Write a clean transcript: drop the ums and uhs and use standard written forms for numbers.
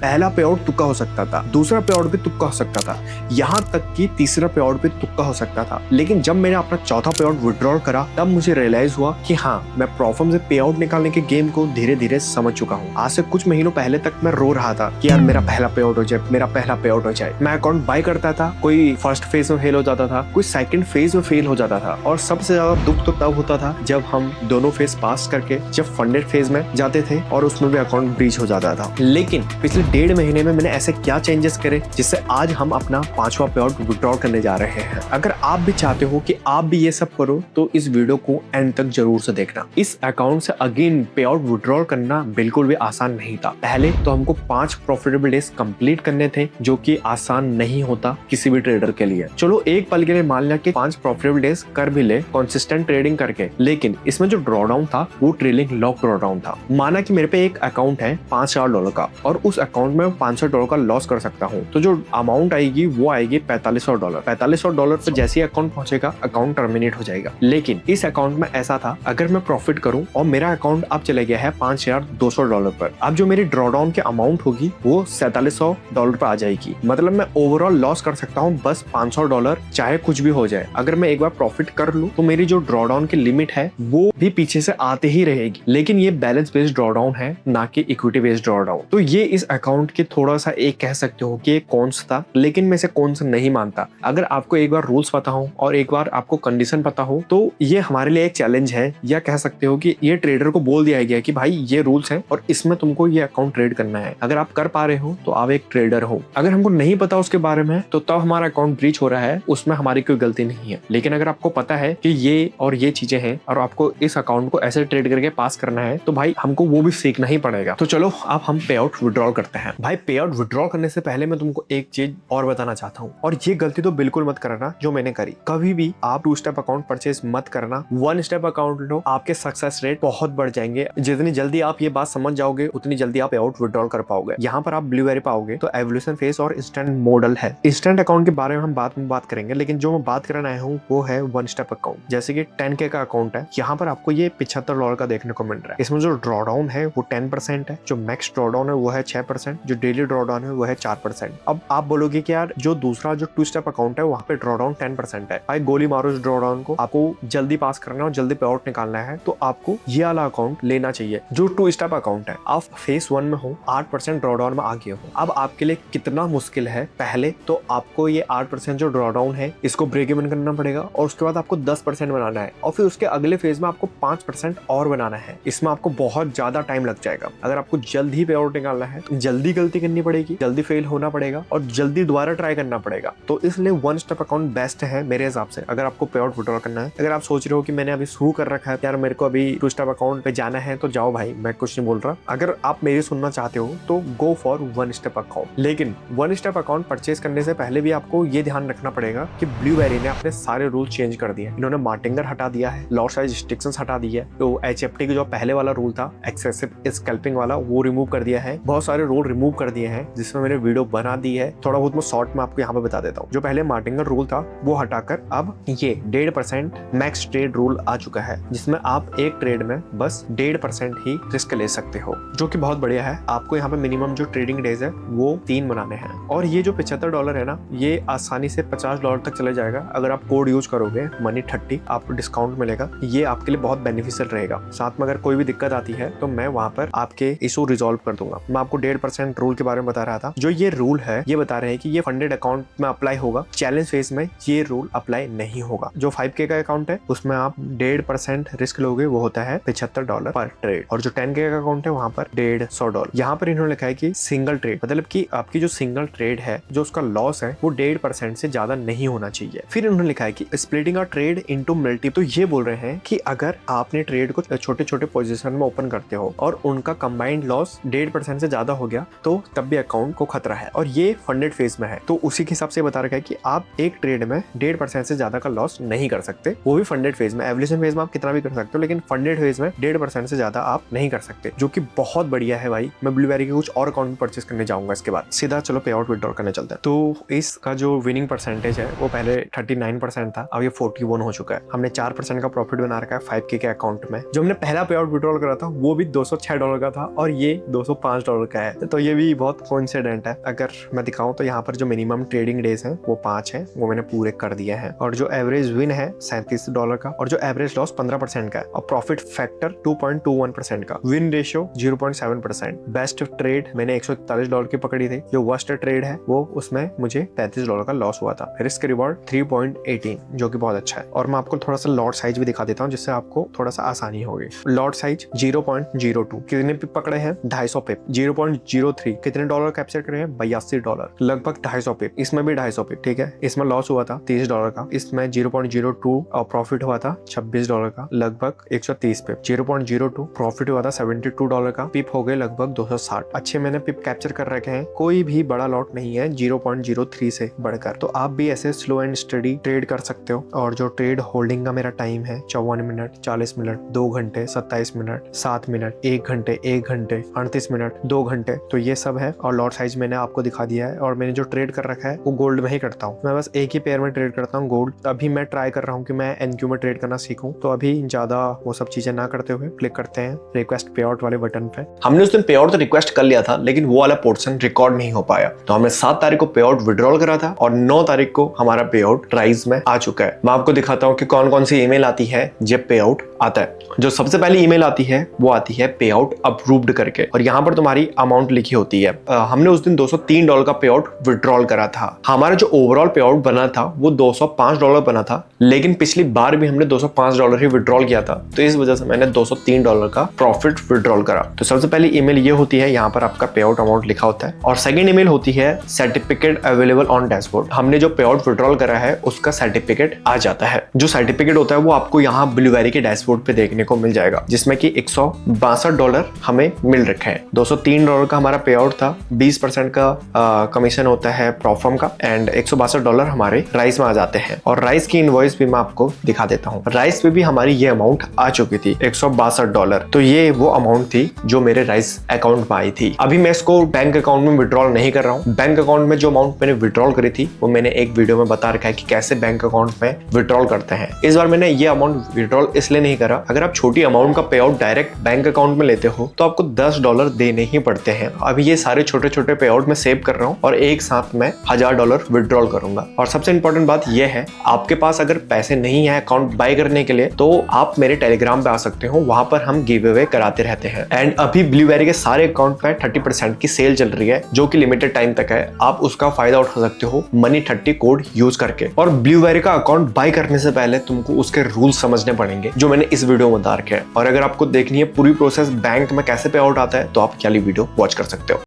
पहला पे आउट तुक्का हो सकता था, दूसरा पे आउट भी तुक्का हो सकता था, यहाँ तक कि तीसरा पे आउट भी तुक्का हो सकता था। लेकिन जब मैंने अपना चौथा पे आउट विड्रॉल करा तब मुझे रियलाइज हुआ कि हाँ, मैं प्रॉफर्म से पे आउट निकालने के गेम को धीरे धीरे समझ चुका हूँ। आज से कुछ महीनों पहले तक मैं रो रहा था कि यार मेरा पहला पे आउट हो जाए, मेरा पहला पे आउट हो जाए। मैं अकाउंट बाय करता था, कोई फर्स्ट फेज में फेल हो जाता था, कोई सेकंड फेज में फेल हो जाता था, और सबसे ज्यादा दुख तो तब होता था जब हम दोनों फेज पास करके जब फंडेड फेज में जाते थे और उसमें भी अकाउंट ब्रीच हो जाता था। लेकिन पिछले 1.5 महीने में मैंने ऐसे क्या चेंजेस करे जिससे आज हम अपना 5वां पे आउट विड्रॉल करने जा रहे हैं। अगर आप भी चाहते हो कि आप भी ये सब करो तो इस वीडियो को एंड तक जरूर से देखना। इस अकाउंट से अगेन पे आउट विड्रॉल करना बिल्कुल भी आसान नहीं था। पहले तो हमको 5 प्रॉफिटेबल डेज कंप्लीट करने थे, जो कि आसान नहीं होता किसी भी ट्रेडर के लिए। चलो एक पल के लिए मान लिया कि 5 प्रॉफिटेबल डेज कर भी ले कंसिस्टेंट ट्रेडिंग करके, लेकिन इसमें जो ड्रॉडाउन था वो ट्रेलिंग लॉक ड्रॉडाउन था। माना कि मेरे पे एक अकाउंट है $5,000 का और उस अकाउंट में $500 का लॉस कर सकता हूँ, तो जो अमाउंट आएगी वो आएगी $4500। $4500 पे जैसे ही अकाउंट पहुंचेगा अकाउंट टर्मिनेट हो जाएगा। लेकिन इस अकाउंट में ऐसा था, अगर मैं प्रॉफिट करूं और मेरा अकाउंट अब चले गया है $5200 पर, अब जो मेरी ड्रॉडाउन की अमाउंट होगी वो $4700 पर आ जाएगी। मतलब मैं ओवरऑल लॉस कर सकता हूँ बस $500, चाहे कुछ भी हो जाए। अगर मैं एक बार प्रॉफिट कर लूं तो मेरी जो ड्रॉडाउन की लिमिट है वो भी पीछे से आते ही रहेगी। लेकिन ये बैलेंस बेस्ड ड्रॉडाउन है, ना कि इक्विटी बेस्ड ड्रॉडाउन। तो ये इस अकाउंट के थोड़ा सा एक कह सकते हो कि एक कॉन्स था, लेकिन मैं इसे कॉन्स नहीं मानता। अगर आपको एक बार रूल्स पता हो और एक बार आपको कंडीशन पता हो तो ये हमारे लिए एक चैलेंज है, या कह सकते हो कि ये ट्रेडर को बोल दिया गया कि भाई ये रूल्स हैं और इसमें तुमको ये अकाउंट ट्रेड करना है। अगर आप कर पा रहे हो तो आप एक ट्रेडर हो। अगर हमको नहीं पता उसके बारे में तो तब हमारा अकाउंट ब्रीच हो रहा है, उसमें हमारी कोई गलती नहीं है। लेकिन अगर आपको पता है कि ये और ये चीजें हैं और आपको इस अकाउंट को ऐसे ट्रेड करके पास करना है, तो भाई हमको वो भी सीखना ही पड़ेगा। तो चलो अब हम पे आउट विड्रॉल करते हैं। भाई पे आउट विड्रॉल करने से पहले मैं तुमको एक चीज और बताना चाहता हूँ, और ये गलती तो बिल्कुल मत करना जो मैंने करी। कभी भी आप 2 स्टेप अकाउंट परचेज मत करना। 1 स्टेप अकाउंट लो, आपके सक्सेस रेट बहुत बढ़ जाएंगे। जितनी जल्दी आप ये बात समझ जाओगे उतनी जल्दी आप पे आउट विड्रॉल कर पाओगे। यहाँ पर आप ब्लूबेरी पाओगे तो एवोल्यूशन फेज और इंस्टेंट मॉडल है। इंस्टेंट अकाउंट के बारे में हम बाद में बात करेंगे, लेकिन जो मैं बात करना आया हूँ वो है 1 स्टेप अकाउंट। जैसे कि 10K का अकाउंट है, यहाँ पर आपको ये $75 का देखने को मिल रहा है। इसमें जो ड्रॉडाउन है वो 10% है, जो मैक्स ड्रॉडाउन है वो है 6%, जो डेली ड्रॉडाउन है वो है 4%। अब आप बोलोगे कि यार जो दूसरा जो 2 स्टेप अकाउंट है वहाँ पे ड्रॉडाउन 10% है। भाई गोली मारो इस ड्रॉडाउन को, आपको जल्दी पास करना है और जल्दी पे आउट निकालना है तो आपको ये वाला अकाउंट लेना चाहिए जो 2 स्टेप अकाउंट है। आप फेज 1 में हो, 8% ड्रॉडाउन में आ गए हो। अब आपके लिए कितना मुश्किल है, पहले तो आपको ये 8% जो ड्रॉडाउन है इसको ब्रेक इवन करना पड़ेगा और उसके बाद आपको 10% बनाना है और फिर उसके अगले फेज में आपको 5% और बनाना है। इसमें आपको बहुत ज्यादा टाइम लग जाएगा। अगर आपको जल्दी ही पे आउट निकालना है, जल्दी गलती करनी पड़ेगी, जल्दी फेल होना पड़ेगा और जल्दी दोबारा ट्राई करना पड़ेगा। तो इसलिए 1 स्टेप अकाउंट बेस्ट है मेरे हिसाब से अगर आपको पे आउट विड्रॉल करना है। अगर आप सोच रहे हो कि मैंने अभी शुरू कर रखा है यार मेरे को अभी 2 स्टेप अकाउंट पे जाना है, तो जाओ भाई, मैं कुछ नहीं बोल रहा। अगर आप मेरी सुनना चाहते हो तो गो फॉर 1 स्टेप अकाउंट। लेकिन 1 स्टेप अकाउंट परचेज करने से पहले भी आपको ये ध्यान रखना पड़ेगा कि ब्लूबेरी ने अपने सारे रूल चेंज कर दिए। इन्होंने मार्टिंगर हटा दिया है, लॉट साइज रिस्ट्रिक्शंस हटा दी है, तो HFT का जो पहले वाला रूल था एक्सेसिव स्कैल्पिंग वाला वो रिमूव कर दिया है। बहुत सारे रूल रिमूव कर दिए हैं जिसमें मैंने वीडियो बना दी है। थोड़ा बहुत मैं शॉर्ट में आपको यहाँ पे बता देता हूँ। जो पहले मार्टिंगर रूल था वो हटाकर अब ये 1.5% मैक्स ट्रेड रूल आ चुका है, जिसमें आप एक ट्रेड में बस 1.5% ही रिस्क ले सकते हो, जो कि बहुत बढ़िया है। आपको यहाँ पे मिनिमम जो ट्रेडिंग डेज है वो 3 बनाने हैं। और ये जो $75 है ना, ये आसानी से $50 तक चले जाएगा अगर आप कोड यूज करोगे money30, आपको डिस्काउंट मिलेगा। ये आपके लिए बहुत बेनिफिशियल रहेगा। साथ में अगर कोई भी दिक्कत आती है तो मैं वहां पर आपके इशू रिजॉल्व कर दूंगा। मैं आपको 1.5% रूल के बारे में बता रहा था। जो ये रूल है ये बता रहे हैं कि ये फंडेड अकाउंट में अप्लाई होगा, चैलेंज फेज में ये रूल अप्लाई नहीं होगा। जो 5K का अकाउंट है उसमें आप 1.5% रिस्क लोगे, वो होता है $75 पर ट्रेड। और जो 10K का अकाउंट है वहां पर $150। यहाँ पर इन्होंने लिखा है कि सिंगल ट्रेड, मतलब कि आपकी जो सिंगल ट्रेड है जो उसका लॉस है वो 1.5% से ज्यादा नहीं होना चाहिए। फिर इन्होंने लिखा है कि स्प्लिटिंग अ ट्रेड इनटू मल्टी, तो ये बोल रहे हैं कि अगर आपने ट्रेड को छोटे छोटे पोजीशन में ओपन करते हो और उनका कंबाइंड लॉस 1.5% से ज्यादा हो गया तो तब भी अकाउंट को खतरा है, और ये फंडेड फेज में है। तो उसी के हिसाब से बता रखा है कि आप एक ट्रेड में 1.5% से ज्यादा का लॉस नहीं कर सकते, वो भी फंडेड फेज में। एवोल्यूशन फेज में आप कितना भी कर सकते हो, लेकिन फंडेड फेज में 1.5% से ज्यादा आप नहीं कर सकते, जो कि बहुत बढ़िया है भाई। मैं ब्लूबेरी के कुछ और अकाउंट परचेज करने जाऊंगा इसके बाद। सीधा चलो पे आउट विड्रॉल करने चलते हैं। तो इसका जो विनिंग परसेंटेज है वो पहले 39% था, अब ये 41 हो चुका है। हमने 4% का प्रॉफिट बना रखा है 5K के अकाउंट में। जो हमने पहला पे आउट विड्रॉल करा था वो भी $206 का था और ये $205 का है। तो ये भी बहुत कोइंसिडेंट है। अगर मैं दिखाऊं तो यहाँ पर जो मिनिमम ट्रेडिंग डेज हैं वो 5 हैं, वो मैंने पूरे कर दिए हैं। और जो एवरेज विन है $37 का, और जो एवरेज लॉस 15% का है, और प्रॉफिट फैक्टर 2.21% का, विन रेशियो 0.7%। बेस्ट ट्रेड मैंने $141 की पकड़ी थी। जो वर्स्ट ट्रेड है वो उसमें मुझे $33 का लॉस हुआ था। रिस्क रिवॉर्ड 3.18 जो कि बहुत अच्छा है। और मैं आपको थोड़ा सा लॉट साइज भी दिखा देता हूँ जिससे आपको थोड़ा सा आसानी होगी। लॉट साइज 0.02, कितने पिप पकड़े हैं? 250 पिप। 0.03 कितने डॉलर कैप्चर करे हैं? $82, लगभग 250 पिप। इसमें भी 250 पिप, ठीक है। इसमें लॉस हुआ था $30 का, इसमें 0.02 और प्रॉफिट हुआ था $26 का, लगभग 130 पिप। 0.02 प्रॉफिट हुआ था $72 का, पिप हो गए लगभग 260। अच्छे मैंने पिप कैप्चर कर रखे हैं, कोई भी बड़ा लॉट नहीं है 0.03 से बढ़कर। तो आप भी ऐसे स्लो एंड स्टडी ट्रेड कर सकते हो। और जो ट्रेड होल्डिंग का मेरा टाइम है 54 मिनट, 40 मिनट, 2 घंटे, 27 मिनट, 7 मिनट, 1 घंटे, 1 घंटे, 38 मिनट, 2 घंटे, तो ये सब है। और लॉट साइज मैंने आपको दिखा दिया है। और मैंने जो ट्रेड कर रखा है वो गोल्ड में ही करता हूँ। मैं बस एक ही पेयर में ट्रेड करता हूँ, गोल्ड। तो अभी मैं ट्राई कर रहा हूँ कि मैं एनक्यू में ट्रेड करना सीखूं। तो अभी ज्यादा वो सब चीजें ना करते हुए क्लिक करते हैं रिक्वेस्ट पे आउट वाले बटन पे। हमने उस दिन पे आउट तो रिक्वेस्ट कर लिया था, लेकिन वो वाला पोर्शन रिकॉर्ड नहीं हो पाया। तो हमने 7 तारीख को पे आउट विड्रॉल करा था और 9 तारीख को हमारा पे आउट राइज में आ चुका है। मैं आपको दिखाता हूँ कि कौन कौन सी ईमेल आती है जब पे आउट आता है। जो सबसे पहली ईमेल आती है वो आती है पे आउट अप्रूव्ड करके, और यहाँ पर तुम्हारी अमाउंट लिखी होती है। हमने उस दिन $203 का पे आउट विड्रॉल करा था। हमारा जो ओवरऑल पे आउट बना था वो $205 बना था, लेकिन पिछली बार भी हमने $205 ही विड्रॉल किया था। तो इस वजह से मैंने $203 का प्रॉफिट विड्रॉल करा। तो सबसे पहली ईमेल ये होती है, यहाँ पर आपका पे आउट अमाउंट लिखा होता है। और सेकंड ईमेल होती है सर्टिफिकेट अवेलेबल ऑन डैशबोर्ड। हमने जो पे आउट विड्रॉल करा है उसका सर्टिफिकेट आ जाता है। जो सर्टिफिकेट होता है वो आपको यहाँ ब्लूबेरी के डैशबोर्ड पे देखने को मिल जाएगा, जिसमें कि $162 हमें मिल रखे हैं। $203 का हमारा पे आउट था, 20% का कमीशन होता है प्रॉफर्म का, एंड $162 हमारे राइस में आ जाते हैं। और राइस की इनवॉइस भी मैं आपको दिखा देता हूँ। राइस पे भी हमारी ये अमाउंट आ चुकी थी, $162। तो ये वो अमाउंट थी जो मेरे राइस अकाउंट में आई थी। अभी मैं इसको बैंक अकाउंट में विड्रॉल नहीं कर रहा हूँ। बैंक अकाउंट में जो अमाउंट मैंने विड्रॉल करी थी वो मैंने एक वीडियो में बता रखा है कि कैसे बैंक अकाउंट में विड्रॉल करते हैं। इस बार मैंने ये अमाउंट विड्रॉल इसलिए नहीं करा। अगर आप छोटी अमाउंट का पे आउट डायरेक्ट बैंक अकाउंट में लेते हो तो आपको $10 देने ही पड़ते हैं। अभी ये सारे छोटे छोटे पे आउट में सेव कर रहा हूँ और एक साथ में $1000 विड्रॉल करूंगा। और सबसे इंपॉर्टेंट बात यह है, आपके पास अगर पैसे नहीं है अकाउंट बाय करने के लिए तो आप मेरे टेलीग्राम पे आ सकते हो, वहां पर हम गिव अवे कराते रहते हैं। एंड अभी ब्लूबेरी के सारे अकाउंट पे 30% की सेल चल रही है, जो कि लिमिटेड टाइम तक है। आप उसका फायदा उठा सकते हो Money30 कोड यूज करके। और ब्लूबेरी का अकाउंट बाय करने से पहले तुमको उसके रूल्स समझने पड़ेंगे, जो मैंने इस वीडियो में बता रखे हैं। और अगर आपको देखनी है पूरी प्रोसेस बैंक में कैसे पे आउट आता है तो आप ये वाली वीडियो वॉच कर सकते हो।